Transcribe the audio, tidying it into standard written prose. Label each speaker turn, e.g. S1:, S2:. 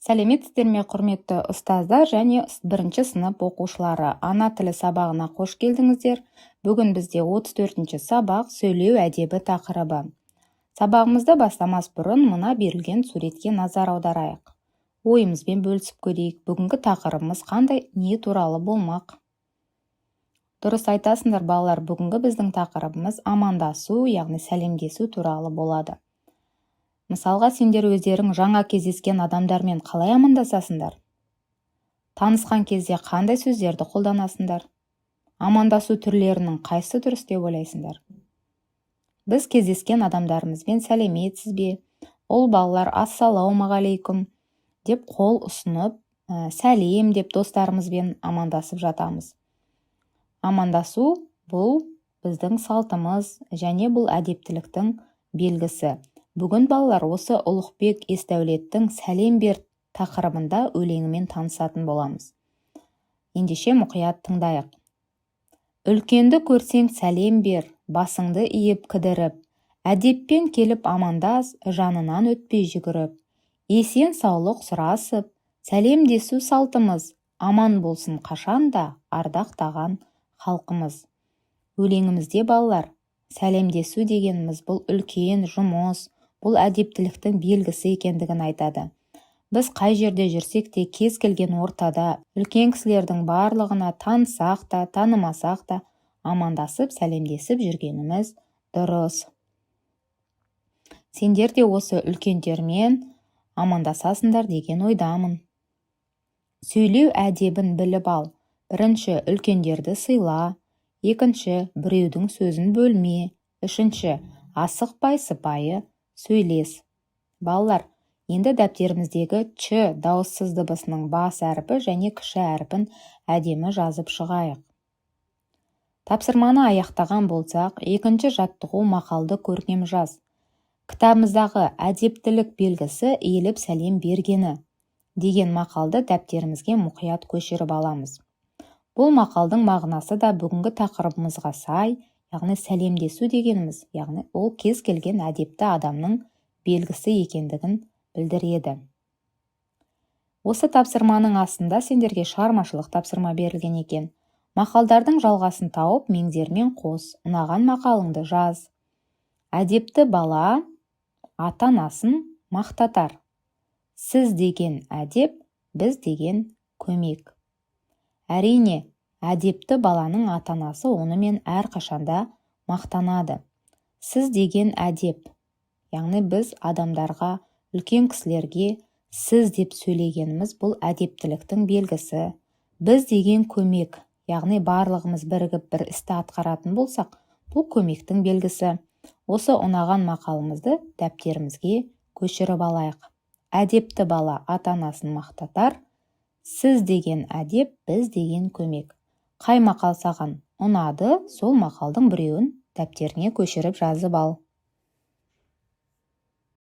S1: Сәлеметсіздер ме, құрметті ұстаздар және бірінші сынып оқушылары. Ана тілі сабағына қош келдіңіздер. Бүгін бізде 34-ші сабақ сөйлеу әдебі тақырыбы. Сабағымызды бастамас бұрын мына берілген суретке назар аударайық. Ойымызбен бөлісіп көрейік. Бүгінгі тақырыбымыз қандай, не туралы болмақ? Дұрыс айтасыңдар балалар, бүгінгі біздің тақырыбымыз амандасу, яғни сәлемдесу туралы болады. Мысалға, сендер өздерің жаңа кездескен адамдармен қалай амандасасыңдар? Танысқан кезде қандай сөздерді қолданасыңдар? Амандасу түрлерінің қайсы дұрыс деп ойлайсыңдар? Біз кездескен адамдарымызбен сәлеметсіз бе? Ол балалар ассалаумағалейкум деп қол ұсынып, сәлем деп достарымызбен амандасып жатамыз. Амандасу бұл біздің салтымыз және бұл әдептіліктің белгісі. Бүгін балалар осы Ұлықбек Есдәулеттің «Сәлем бер» тақырыбында өлеңімен танысатын боламыз. Ендеше мұқият тыңдайық. Үлкенді көрсең сәлем бер, басыңды иіп кідіріп, әдеппен келіп амандас, жанынан өтпей жүгіріп. Есен саулық сұрасып, сәлемдесу салтымыз, аман болсын қашанда ардақтаған халқымыз. Өлеңімізде балалар, сәлемдесу дегеніміз бұл үлкен жұмыс, бұл әдептіліктің белгісі екендігін айтады. Біз қай жерде жүрсек те, кез келген ортада, үлкен кісілердің барлығына танысақ та, танымасақ та, амандасып, сәлемдесіп жүргеніміз дұрыс. Сендер де осы үлкендермен амандасасыңдар деген ойдамын. Сөйлеу әдебін біліп ал. Бірінші, үлкендерді сыйла. Екінші, біреудің сөзін бөлме. Үшінші, асықпай сыпайы сөйлес. Балалар, енді дәптеріміздегі ч дауыссыз дыбысының бас әрпі және кіші әрпін әдемі жазып шығайық. Тапсырманы аяқтаған болсақ, екінші жаттығу мақалды көркем жаз. Кітабымыздағы әдептілік белгісі иіліп сәлем бергені деген мақалды дәптерімізге мұқият көшіріп аламыз. Бұл мақалдың мағынасы да бүгінгі тақырыбымызға сай, яғни сәлемдесу дегеніміз, яғни ол кез келген әдепті адамның белгісі екендігін білдіреді. Осы тапсырманың астында сендерге шығармашылық тапсырма берілген екен. Мақалдардың жалғасын тауып, меңзермен қос, ұнаған мақалыңды жаз. Әдепті бала ата-анасын мақтатар. Сіз деген әдеп, біз деген көмек. Әрине, әдепті баланың ата-анасы онымен әрқашанда мақтанады. Сіз деген әдеп, яғни біз адамдарға, үлкен кісілерге сіз деп сөйлегеніміз бұл әдептіліктің белгісі. Біз деген көмек, яғни барлығымыз бірігіп бір істі атқаратын болсақ, бұл көмектің белгісі. Осы ұнаған мақалымызды дәптерімізге көшіріп алайық. Әдепті бала ата-анасын мақтатар. Сіз деген әдеп, біз деген көмек. Қай мақал саған ұнады, сол мақалдың біреуін дәптеріңе көшіріп жазып ал.